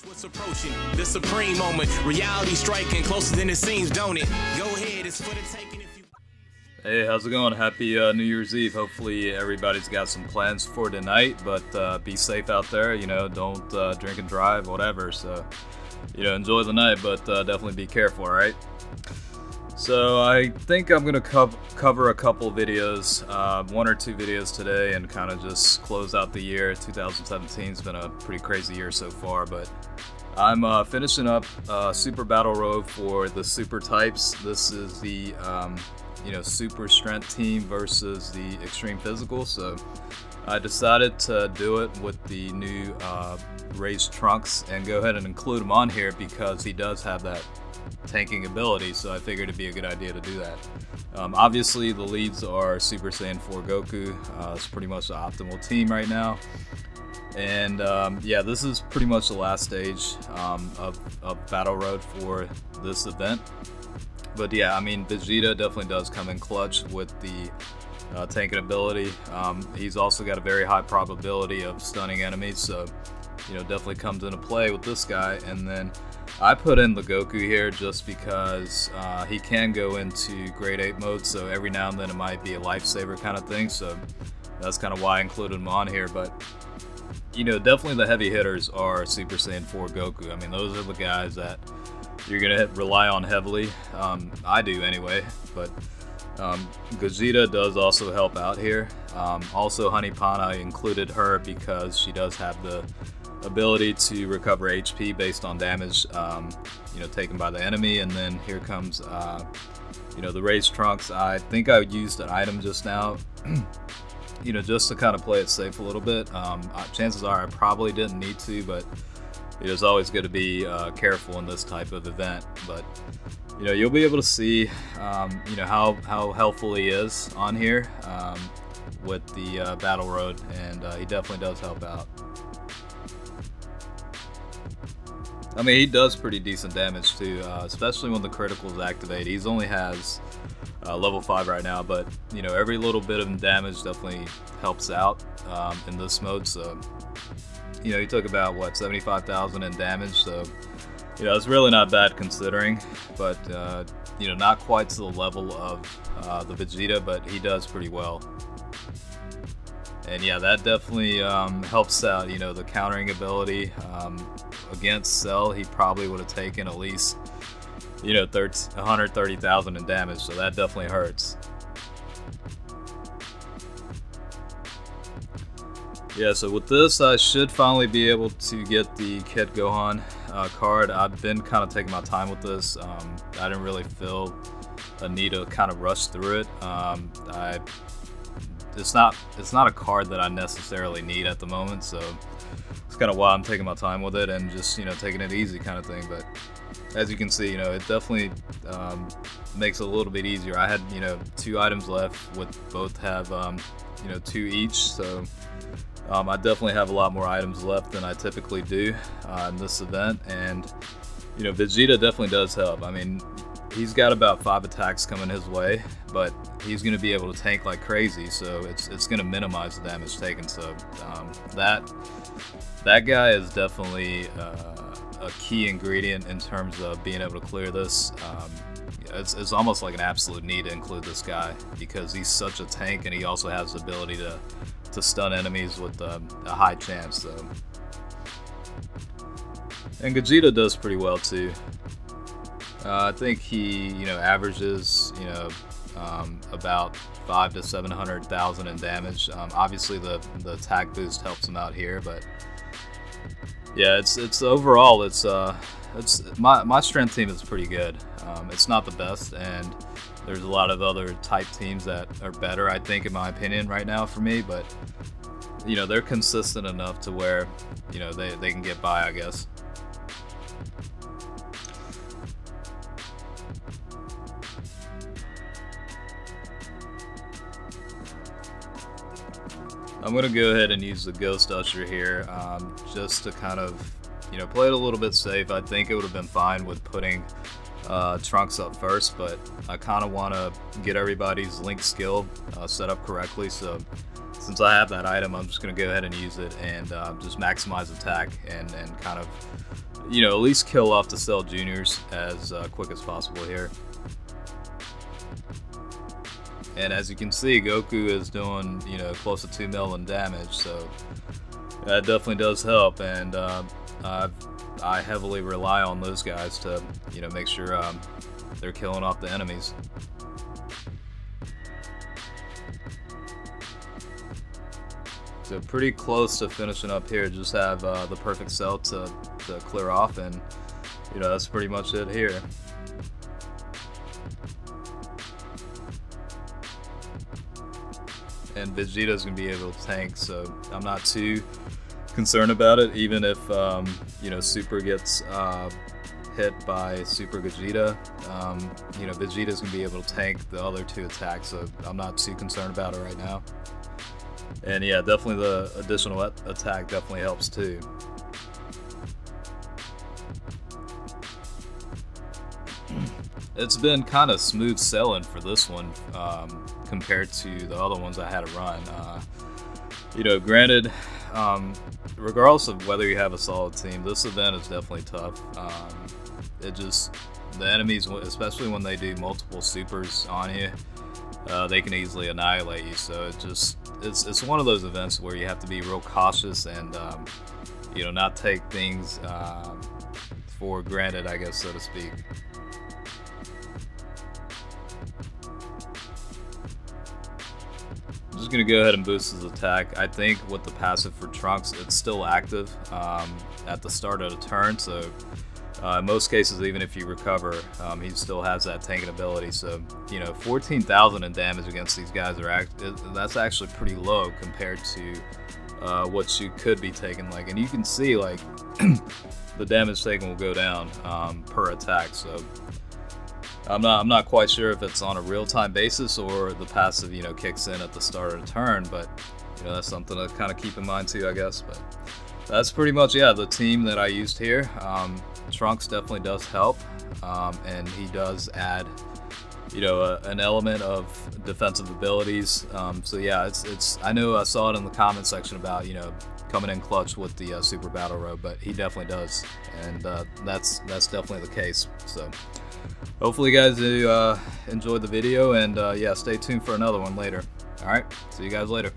What's approaching the supreme moment, reality striking closer than it seems, don't it? Go ahead, it's for the taking if you. Hey, how's it going? Happy New Year's Eve. Hopefully everybody's got some plans for tonight, but be safe out there, you know, don't drink and drive, whatever, so, you know, enjoy the night, but definitely be careful, alright? So I think I'm going to cover a couple videos, one or two videos today, and kind of just close out the year. 2017's been a pretty crazy year so far, but I'm finishing up Super Battle Road for the Super types. This is the you know, Super Strength team versus the Extreme Physical, so I decided to do it with the new Rage Trunks and go ahead and include him on here because he does have that tanking ability, so I figured it'd be a good idea to do that. Obviously the leads are Super Saiyan 4 Goku. It's pretty much the optimal team right now, and yeah, this is pretty much the last stage of Battle Road for this event. But yeah, I mean, Vegeta definitely does come in clutch with the tanking ability. He's also got a very high probability of stunning enemies, so you know, definitely comes into play with this guy. And then I put in the Goku here just because he can go into grade 8 mode, so every now and then it might be a lifesaver kind of thing, so that's kind of why I included him on here. But you know, definitely the heavy hitters are Super Saiyan 4 Goku. I mean, those are the guys that you're gonna rely on heavily. I do anyway, but Gogeta does also help out here. Also, Honey Pan, I included her because she does have the ability to recover HP based on damage, you know, taken by the enemy. And then here comes, you know, the Rage Trunks. I think I used an item just now, you know, just to kind of play it safe a little bit. Chances are I probably didn't need to, but it is always good to be careful in this type of event. But you know, you'll be able to see, you know, how helpful he is on here with the Battle Road, and he definitely does help out. I mean, he does pretty decent damage too, especially when the criticals activate. He's only has level 5 right now, but you know, every little bit of damage definitely helps out in this mode. So you know, he took about, what, 75,000 in damage, so you know, it's really not bad considering, but you know, not quite to the level of the Vegeta, but he does pretty well. And yeah, that definitely helps out, you know, the countering ability. Against Cell, he probably would have taken at least, you know, 130,000 in damage, so that definitely hurts. Yeah, so with this, I should finally be able to get the Kid Gohan card. I've been kind of taking my time with this. I didn't really feel a need to kind of rush through it. It's not a card that I necessarily need at the moment, so it's kind of why I'm taking my time with it and just, you know, taking it easy kind of thing. But as you can see, you know, it definitely makes it a little bit easier. I had, you know, 2 items left, with both have, you know, 2 each, so I definitely have a lot more items left than I typically do in this event. And you know, Vegeta definitely does help. I mean, he's got about 5 attacks coming his way, but he's going to be able to tank like crazy, so it's going to minimize the damage taken. So that guy is definitely a key ingredient in terms of being able to clear this. It's almost like an absolute need to include this guy because he's such a tank, and he also has the ability to stun enemies with a high chance. So, and Gogeta does pretty well too. I think he, you know, averages, you know, about 500,000 to 700,000 in damage. Obviously the attack boost helps him out here, but yeah, it's overall it's my strength team is pretty good. It's not the best, and there's a lot of other type teams that are better, I think, in my opinion, right now for me, but you know, they're consistent enough to where, you know, they can get by, I guess. I'm going to go ahead and use the Ghost Usher here, just to kind of, you know, play it a little bit safe. I think it would have been fine with putting Trunks up first, but I kind of want to get everybody's link skill set up correctly, so since I have that item, I'm just going to go ahead and use it and just maximize attack and kind of you know, at least kill off the Cell Juniors as quick as possible here. And as you can see, Goku is doing, you know, close to 2 million damage, so that definitely does help. And I heavily rely on those guys to, you know, make sure they're killing off the enemies. So pretty close to finishing up here. Just have the perfect cell to clear off, and you know, that's pretty much it here. And Vegeta's gonna be able to tank, so I'm not too concerned about it. Even if you know, Super gets hit by Super Vegeta, you know, Vegeta's gonna be able to tank the other 2 attacks, so I'm not too concerned about it right now. And yeah, definitely the additional attack definitely helps too. It's been kind of smooth sailing for this one compared to the other ones I had to run. You know, granted, regardless of whether you have a solid team, this event is definitely tough. It just, the enemies, especially when they do multiple supers on you, they can easily annihilate you. So it just, it's one of those events where you have to be real cautious and you know, not take things for granted, I guess, so to speak. I'm just gonna go ahead and boost his attack. I think with the passive for Trunks, it's still active at the start of the turn, so in most cases, even if you recover, he still has that tanking ability. So, you know, 14,000 in damage against these guys that's actually pretty low compared to what you could be taking. Like, and you can see, like, the damage taken will go down per attack. So I'm not quite sure if it's on a real-time basis or the passive, you know, kicks in at the start of the turn, but you know, that's something to kind of keep in mind too, I guess. But that's pretty much, yeah, the team that I used here. Trunks definitely does help, and he does add, you know, an element of defensive abilities. So yeah, it's I know I saw it in the comment section about, you know, coming in clutch with the Super Battle Robe, but he definitely does, and that's definitely the case. So hopefully you guys enjoyed the video, and yeah, stay tuned for another one later. All right, see you guys later.